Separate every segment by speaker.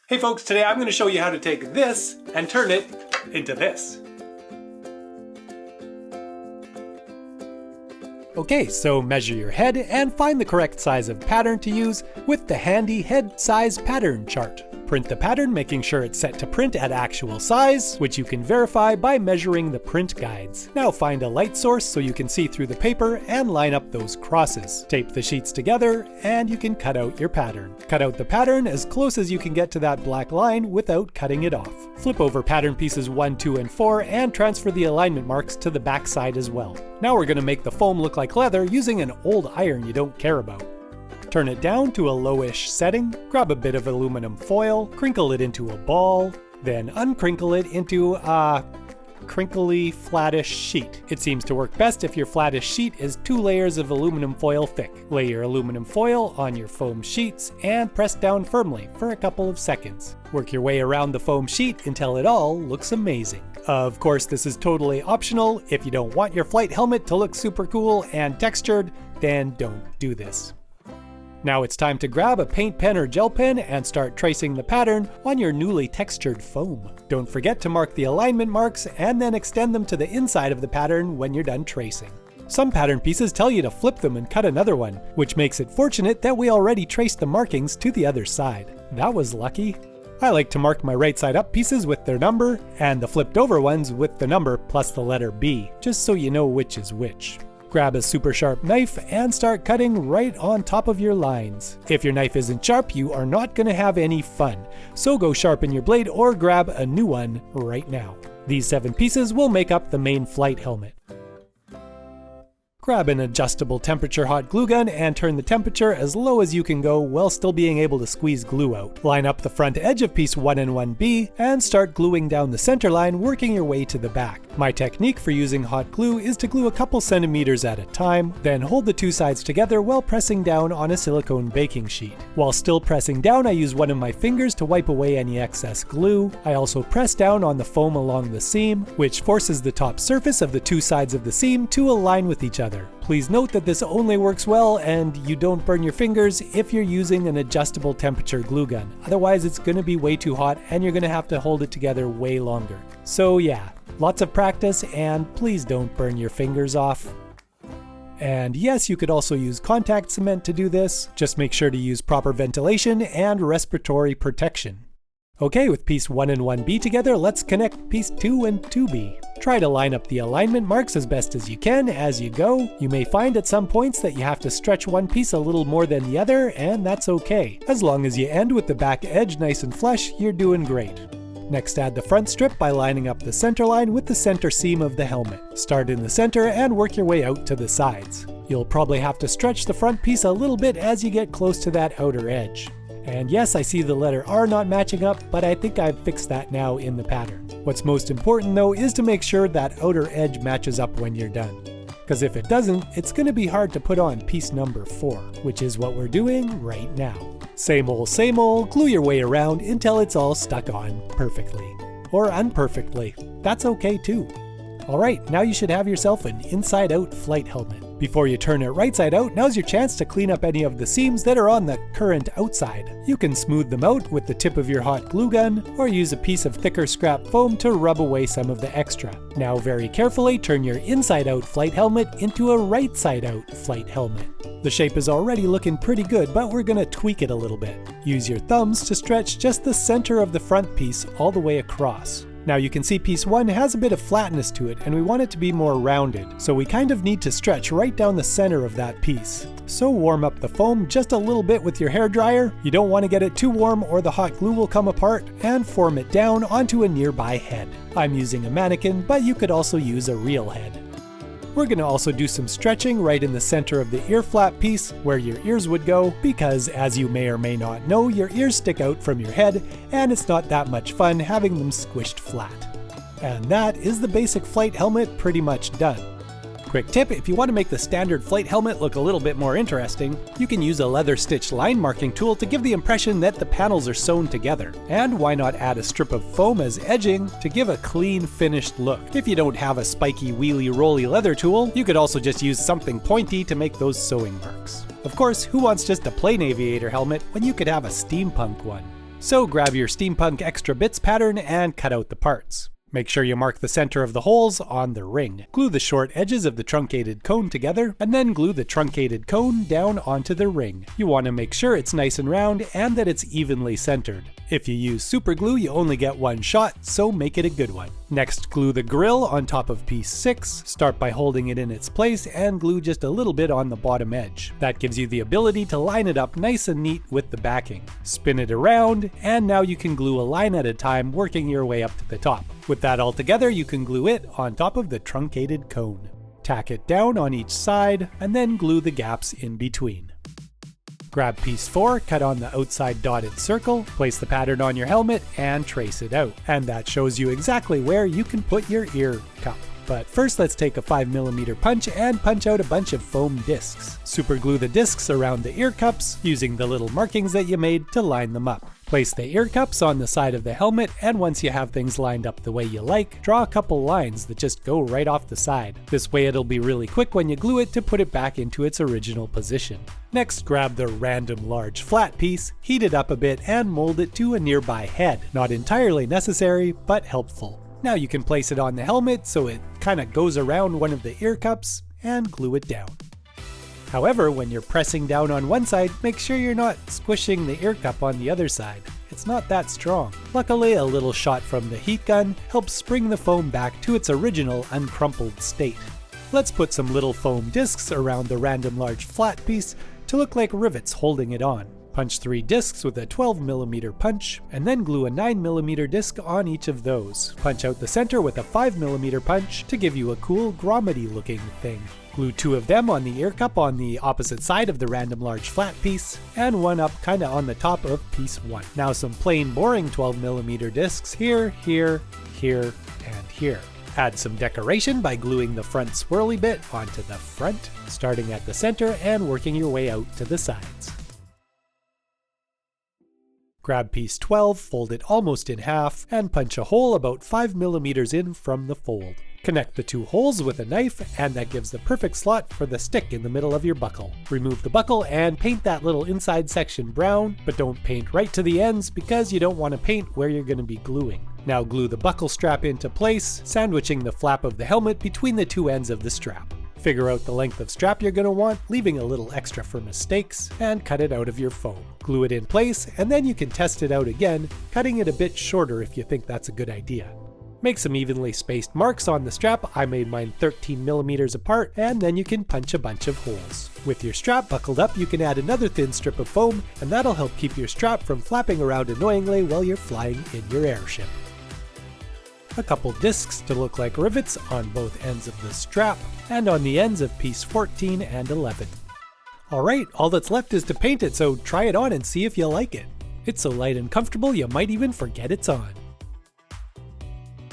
Speaker 1: Hey folks, today I'm going to show you how to take this and turn it into this. Okay, so measure your head and find the correct size of pattern to use with the handy head size pattern chart. Print the pattern, making sure it's set to print at actual size, which you can verify by measuring the print guides. Now find a light source so you can see through the paper and line up those crosses. Tape the sheets together and you can cut out your pattern. Cut out the pattern as close as you can get to that black line without cutting it off. Flip over pattern pieces 1, 2, and 4 and transfer the alignment marks to the back side as well. Now we're going to make the foam look like leather using an old iron you don't care about. Turn it down to a lowish setting, grab a bit of aluminum foil, crinkle it into a ball, then uncrinkle it into a crinkly, flattish sheet. It seems to work best if your flattish sheet is 2 layers of aluminum foil thick. Lay your aluminum foil on your foam sheets and press down firmly for a couple of seconds. Work your way around the foam sheet until it all looks amazing. Of course, this is totally optional. If you don't want your flight helmet to look super cool and textured, then don't do this. Now it's time to grab a paint pen or gel pen and start tracing the pattern on your newly textured foam. Don't forget to mark the alignment marks and then extend them to the inside of the pattern when you're done tracing. Some pattern pieces tell you to flip them and cut another one, which makes it fortunate that we already traced the markings to the other side. That was lucky. I like to mark my right side up pieces with their number and the flipped over ones with the number plus the letter B, just so you know which is which. Grab a super sharp knife and start cutting right on top of your lines. If your knife isn't sharp, you are not going to have any fun, so go sharpen your blade or grab a new one right now. These 7 pieces will make up the main flight helmet. Grab an adjustable temperature hot glue gun and turn the temperature as low as you can go while still being able to squeeze glue out. Line up the front edge of piece 1 and 1B and start gluing down the center line, working your way to the back. My technique for using hot glue is to glue a couple centimeters at a time, then hold the 2 sides together while pressing down on a silicone baking sheet. While still pressing down, I use one of my fingers to wipe away any excess glue. I also press down on the foam along the seam, which forces the top surface of the 2 sides of the seam to align with each other. Please note that this only works well and you don't burn your fingers if you're using an adjustable temperature glue gun. Otherwise it's going to be way too hot and you're going to have to hold it together way longer. So yeah, lots of practice and please don't burn your fingers off. And yes, you could also use contact cement to do this. Just make sure to use proper ventilation and respiratory protection. Okay, with piece 1 and 1B together, let's connect piece 2 and 2B. Try to line up the alignment marks as best as you can as you go. You may find at some points that you have to stretch one piece a little more than the other, and that's okay. As long as you end with the back edge nice and flush, you're doing great. Next, add the front strip by lining up the center line with the center seam of the helmet. Start in the center and work your way out to the sides. You'll probably have to stretch the front piece a little bit as you get close to that outer edge. And yes, I see the letter R not matching up, but I think I've fixed that now in the pattern. What's most important though is to make sure that outer edge matches up when you're done. Because if it doesn't, it's going to be hard to put on piece number 4, which is what we're doing right now. Same old, glue your way around until it's all stuck on perfectly. Or unperfectly. That's okay too. Alright, now you should have yourself an inside-out flight helmet. Before you turn it right side out, now's your chance to clean up any of the seams that are on the current outside. You can smooth them out with the tip of your hot glue gun, or use a piece of thicker scrap foam to rub away some of the extra. Now very carefully turn your inside-out flight helmet into a right side out flight helmet. The shape is already looking pretty good, but we're gonna tweak it a little bit. Use your thumbs to stretch just the center of the front piece all the way across. Now you can see piece 1 has a bit of flatness to it and we want it to be more rounded, so we kind of need to stretch right down the center of that piece. So warm up the foam just a little bit with your hairdryer. You don't want to get it too warm or the hot glue will come apart, and form it down onto a nearby head. I'm using a mannequin, but you could also use a real head. We're going to also do some stretching right in the center of the ear flap piece where your ears would go, because as you may or may not know, your ears stick out from your head and it's not that much fun having them squished flat. And that is the basic flight helmet pretty much done. Quick tip, if you want to make the standard flight helmet look a little bit more interesting, you can use a leather stitch line marking tool to give the impression that the panels are sewn together. And why not add a strip of foam as edging to give a clean finished look. If you don't have a spiky wheelie rolly leather tool, you could also just use something pointy to make those sewing marks. Of course, who wants just a plain Aviator helmet when you could have a steampunk one? So grab your Steampunk Extra Bits pattern and cut out the parts. Make sure you mark the center of the holes on the ring. Glue the short edges of the truncated cone together, and then glue the truncated cone down onto the ring. You want to make sure it's nice and round and that it's evenly centered. If you use super glue, you only get one shot, so make it a good one. Next, glue the grill on top of piece 6. Start by holding it in its place and glue just a little bit on the bottom edge. That gives you the ability to line it up nice and neat with the backing. Spin it around, and now you can glue a line at a time, working your way up to the top. With that all together, you can glue it on top of the truncated cone. Tack it down on each side, and then glue the gaps in between. Grab piece 4, cut on the outside dotted circle, place the pattern on your helmet, and trace it out. And that shows you exactly where you can put your ear cup. But first, let's take a 5mm punch and punch out a bunch of foam discs. Super glue the discs around the ear cups, using the little markings that you made to line them up. Place the ear cups on the side of the helmet, and once you have things lined up the way you like, draw a couple lines that just go right off the side. This way it'll be really quick when you glue it to put it back into its original position. Next, grab the random large flat piece, heat it up a bit, and mold it to a nearby head. Not entirely necessary, but helpful. Now you can place it on the helmet so it kinda goes around one of the ear cups and glue it down. However, when you're pressing down on one side, make sure you're not squishing the ear cup on the other side. It's not that strong. Luckily, a little shot from the heat gun helps spring the foam back to its original uncrumpled state. Let's put some little foam discs around the random large flat piece to look like rivets holding it on. Punch 3 discs with a 12mm punch, and then glue a 9mm disc on each of those. Punch out the center with a 5mm punch to give you a cool grommet-y looking thing. Glue 2 of them on the ear cup on the opposite side of the random large flat piece, and one up kinda on the top of piece 1. Now some plain boring 12mm discs here, here, here, and here. Add some decoration by gluing the front swirly bit onto the front, starting at the center and working your way out to the sides. Grab piece 12, fold it almost in half, and punch a hole about 5mm in from the fold. Connect the 2 holes with a knife, and that gives the perfect slot for the stick in the middle of your buckle. Remove the buckle and paint that little inside section brown, but don't paint right to the ends because you don't want to paint where you're going to be gluing. Now glue the buckle strap into place, sandwiching the flap of the helmet between the 2 ends of the strap. Figure out the length of strap you're going to want, leaving a little extra for mistakes, and cut it out of your foam. Glue it in place, and then you can test it out again, cutting it a bit shorter if you think that's a good idea. Make some evenly spaced marks on the strap. I made mine 13mm apart, and then you can punch a bunch of holes. With your strap buckled up, you can add another thin strip of foam, and that'll help keep your strap from flapping around annoyingly while you're flying in your airship. A couple discs to look like rivets on both ends of the strap, and on the ends of piece 14 and 11. Alright, all that's left is to paint it, so try it on and see if you like it. It's so light and comfortable you might even forget it's on.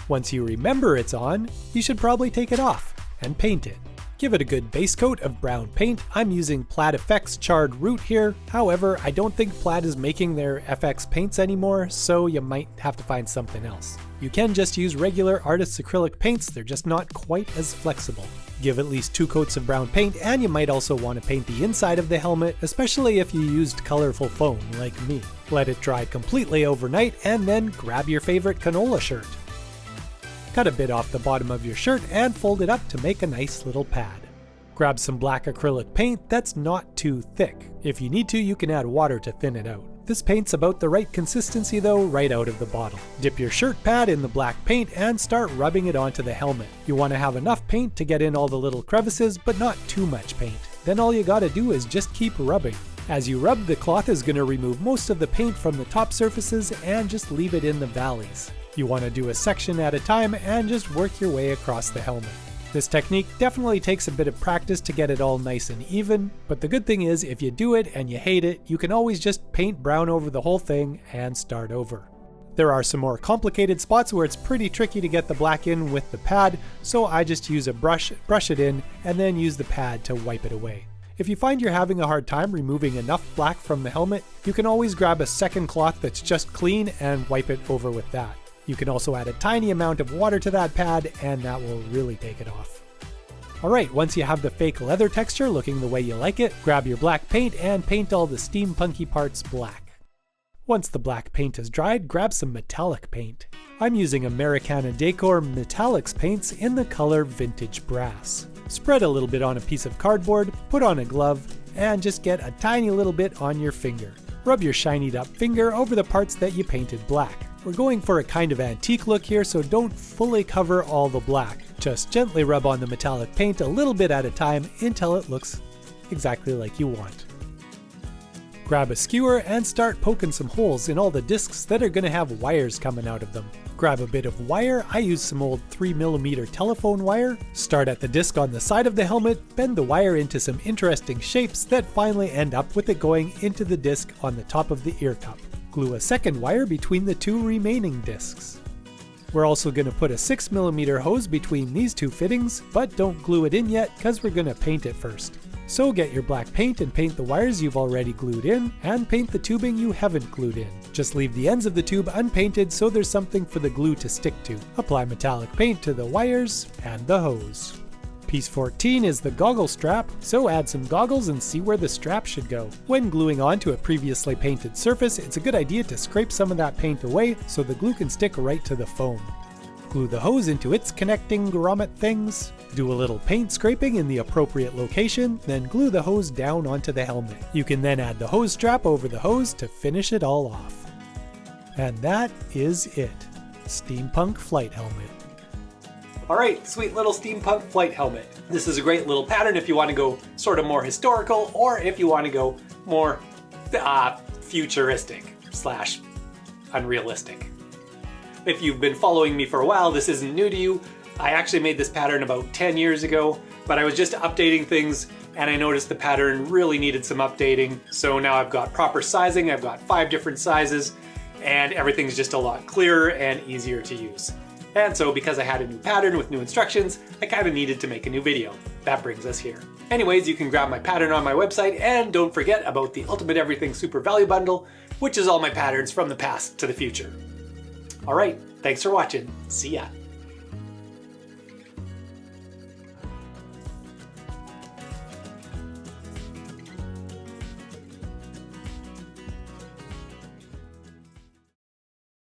Speaker 1: Once you remember it's on, you should probably take it off and paint it. Give it a good base coat of brown paint. I'm using Plaid Effects Charred Root here. However, I don't think Plaid is making their FX paints anymore, so you might have to find something else. You can just use regular artist's acrylic paints, they're just not quite as flexible. Give at least 2 coats of brown paint, and you might also want to paint the inside of the helmet, especially if you used colorful foam like me. Let it dry completely overnight, and then grab your favorite canola shirt. Cut a bit off the bottom of your shirt and fold it up to make a nice little pad. Grab some black acrylic paint that's not too thick. If you need to, you can add water to thin it out. This paint's about the right consistency though, right out of the bottle. Dip your shirt pad in the black paint and start rubbing it onto the helmet. You want to have enough paint to get in all the little crevices, but not too much paint. Then all you gotta do is just keep rubbing. As you rub, the cloth is going to remove most of the paint from the top surfaces and just leave it in the valleys. You want to do a section at a time and just work your way across the helmet. This technique definitely takes a bit of practice to get it all nice and even, but the good thing is if you do it and you hate it, you can always just paint brown over the whole thing and start over. There are some more complicated spots where it's pretty tricky to get the black in with the pad, so I just use a brush it in, and then use the pad to wipe it away. If you find you're having a hard time removing enough black from the helmet, you can always grab a second cloth that's just clean and wipe it over with that. You can also add a tiny amount of water to that pad, and that will really take it off. Alright, once you have the fake leather texture looking the way you like it, grab your black paint and paint all the steampunky parts black. Once the black paint is dried, grab some metallic paint. I'm using Americana Decor Metallics paints in the color Vintage Brass. Spread a little bit on a piece of cardboard, put on a glove, and just get a tiny little bit on your finger. Rub your shinied up finger over the parts that you painted black. We're going for a kind of antique look here, so don't fully cover all the black. Just gently rub on the metallic paint a little bit at a time until it looks exactly like you want. Grab a skewer and start poking some holes in all the discs that are going to have wires coming out of them. Grab a bit of wire. I use some old 3mm telephone wire. Start at the disc on the side of the helmet, bend the wire into some interesting shapes that finally end up with it going into the disc on the top of the ear cup. Glue a second wire between the two remaining discs. We're also going to put a 6mm hose between these two fittings, but don't glue it in yet because we're going to paint it first. So get your black paint and paint the wires you've already glued in, and paint the tubing you haven't glued in. Just leave the ends of the tube unpainted so there's something for the glue to stick to. Apply metallic paint to the wires and the hose. Piece 14 is the goggle strap, so add some goggles and see where the strap should go. When gluing onto a previously painted surface, it's a good idea to scrape some of that paint away so the glue can stick right to the foam. Glue the hose into its connecting grommet things. Do a little paint scraping in the appropriate location, then glue the hose down onto the helmet. You can then add the hose strap over the hose to finish it all off. And that is it. Steampunk Flight Helmet. Alright, sweet little steampunk flight helmet. This is a great little pattern if you want to go sort of more historical, or if you want to go more futuristic / unrealistic. If you've been following me for a while, this isn't new to you. I actually made this pattern about 10 years ago, but I was just updating things and I noticed the pattern really needed some updating. So now I've got proper sizing, I've got 5 different sizes, and everything's just a lot clearer and easier to use. And so because I had a new pattern with new instructions, I kind of needed to make a new video. That brings us here. Anyways, you can grab my pattern on my website, and don't forget about the Ultimate Everything Super Value Bundle, which is all my patterns from the past to the future. Alright, thanks for watching. See ya.